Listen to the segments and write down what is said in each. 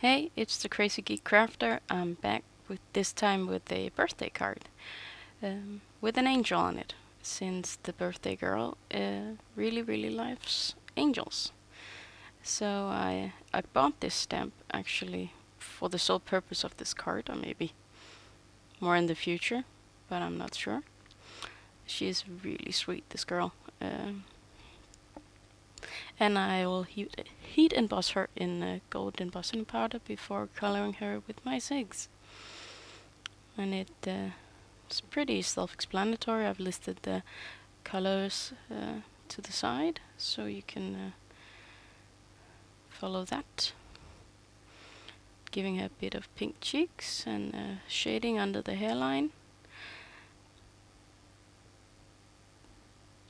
Hey, it's the Crazy Geek Crafter. I'm back with this time with a birthday card with an angel on it, since the birthday girl really loves angels. So I bought this stamp actually for the sole purpose of this card, or maybe more in the future, but I'm not sure. She is really sweet, this girl. And I will heat emboss her in gold embossing powder before coloring her with my zigs. And it's pretty self-explanatory. I've listed the colors to the side, so you can follow that. Giving her a bit of pink cheeks and shading under the hairline.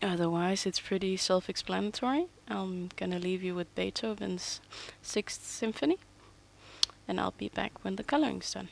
Otherwise, it's pretty self-explanatory. I'm gonna leave you with Beethoven's 6th Symphony, and I'll be back when the coloring's done.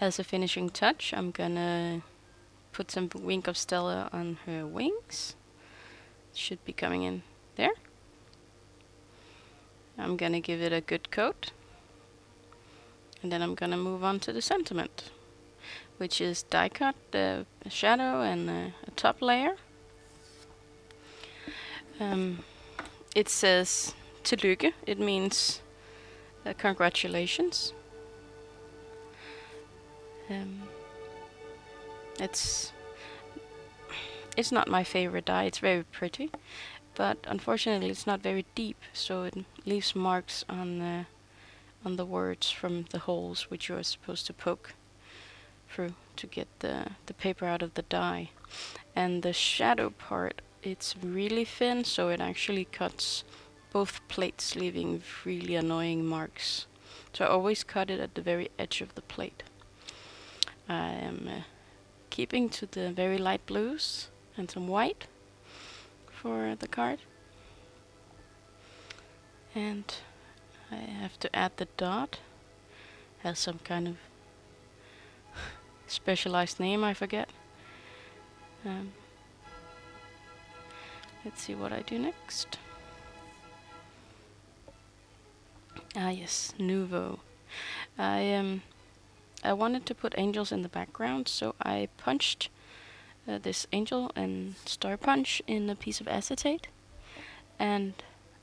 As a finishing touch, I'm gonna put some wink of Stella on her wings. Should be coming in there. I'm gonna give it a good coat. And then I'm gonna move on to the sentiment, which is die cut, the shadow and a top layer. It says Tillykke. It means congratulations. It's not my favorite dye. It's very pretty, but unfortunately it's not very deep, so it leaves marks on the words from the holes which you are supposed to poke through to get the paper out of the dye. And the shadow part, it's really thin, so it actually cuts both plates, leaving really annoying marks. So I always cut it at the very edge of the plate. I am keeping to the very light blues and some white for the card. And I have to add the dot. Has some kind of specialized name, I forget. Let's see what I do next. Ah yes, Nuvo. I wanted to put angels in the background, so I punched this angel and star punch in a piece of acetate, and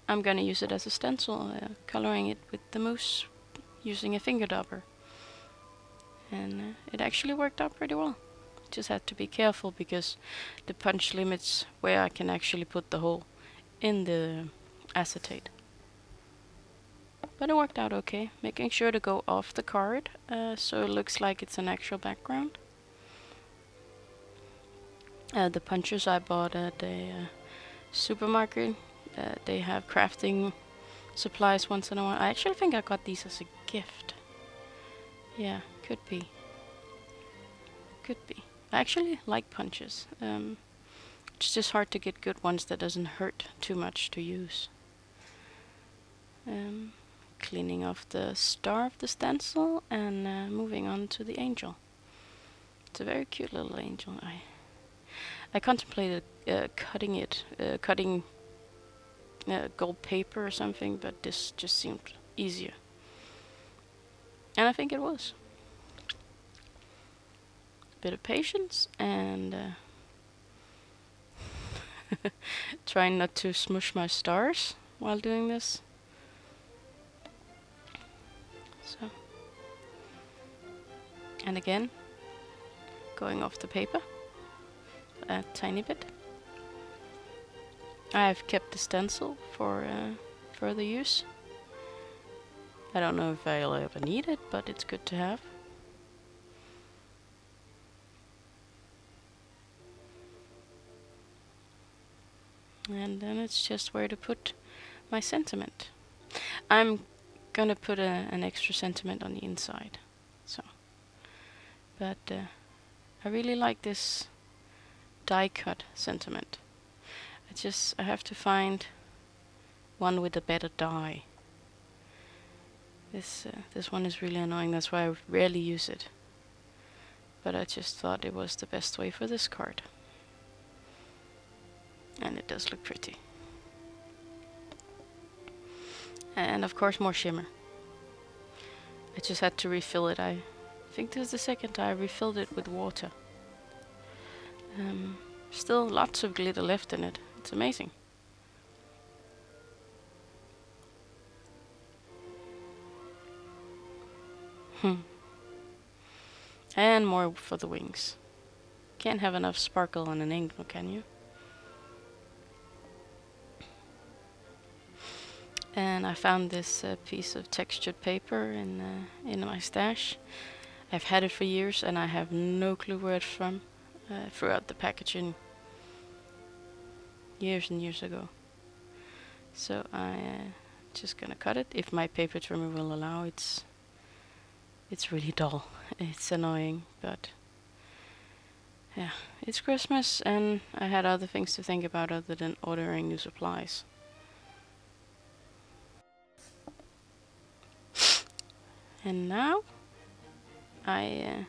I'm gonna use it as a stencil, coloring it with the mousse using a finger dauber. And it actually worked out pretty well. Just had to be careful because the punch limits where I can actually put the hole in the acetate. But it worked out okay, making sure to go off the card so it looks like it's an actual background. The punches I bought at a supermarket, they have crafting supplies once in a while. I actually think I got these as a gift. Yeah, could be. Could be. I actually like punches. It's just hard to get good ones that doesn't hurt too much to use. Cleaning off the star of the stencil and moving on to the angel. It's a very cute little angel. I contemplated cutting gold paper or something, but this just seemed easier. And I think it was. A bit of patience and trying not to smush my stars while doing this. So, and again, going off the paper a tiny bit. I've kept the stencil for further use. I don't know if I'll ever need it, but it's good to have. And then it's just where to put my sentiment. I'm gonna put an extra sentiment on the inside. So, but I really like this die cut sentiment. I have to find one with a better die. This one is really annoying, that's why I rarely use it. But I just thought it was the best way for this card. And it does look pretty. And of course more shimmer. I just had to refill it. I think this is the second time I refilled it with water. Still lots of glitter left in it. It's amazing. And more for the wings. Can't have enough sparkle on an angel, can you? And I found this piece of textured paper in my stash. I've had it for years and I have no clue where it's from. Threw out the packaging years and years ago. So I just gonna cut it if my paper trimmer will allow. It's really dull. It's annoying, but yeah, it's Christmas and I had other things to think about other than ordering new supplies. And now I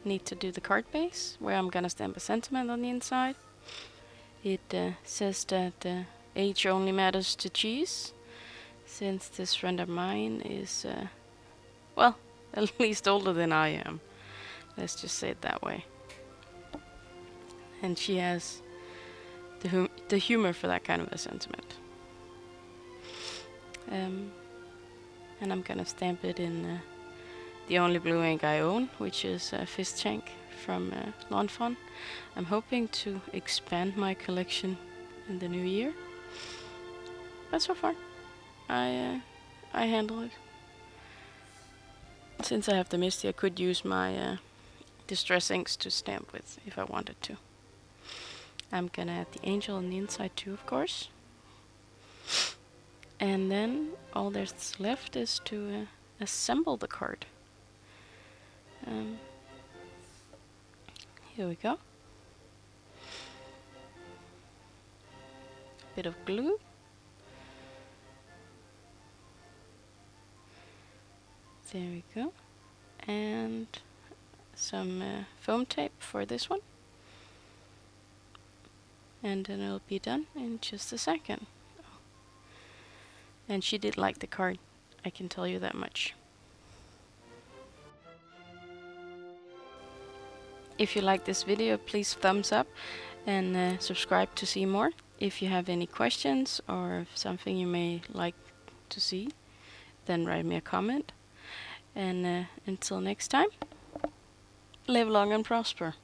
need to do the card base, where I'm gonna stamp a sentiment on the inside. It says that age only matters to cheese, since this friend of mine is, well, at least older than I am. Let's just say it that way. And she has the humor for that kind of a sentiment. And I'm gonna stamp it in the only blue ink I own, which is Fiskars from Lawn Fawn. I'm hoping to expand my collection in the new year, but so far I handle it. Since I have the MISTI, I could use my distress inks to stamp with if I wanted to. I'm gonna add the angel on the inside too, of course. And then all there's left is to assemble the card. Here we go. A bit of glue. There we go. And some foam tape for this one. And then it'll be done in just a second. And she did like the card, I can tell you that much. If you like this video, please thumbs up and subscribe to see more. If you have any questions or something you may like to see, then write me a comment. And until next time, live long and prosper.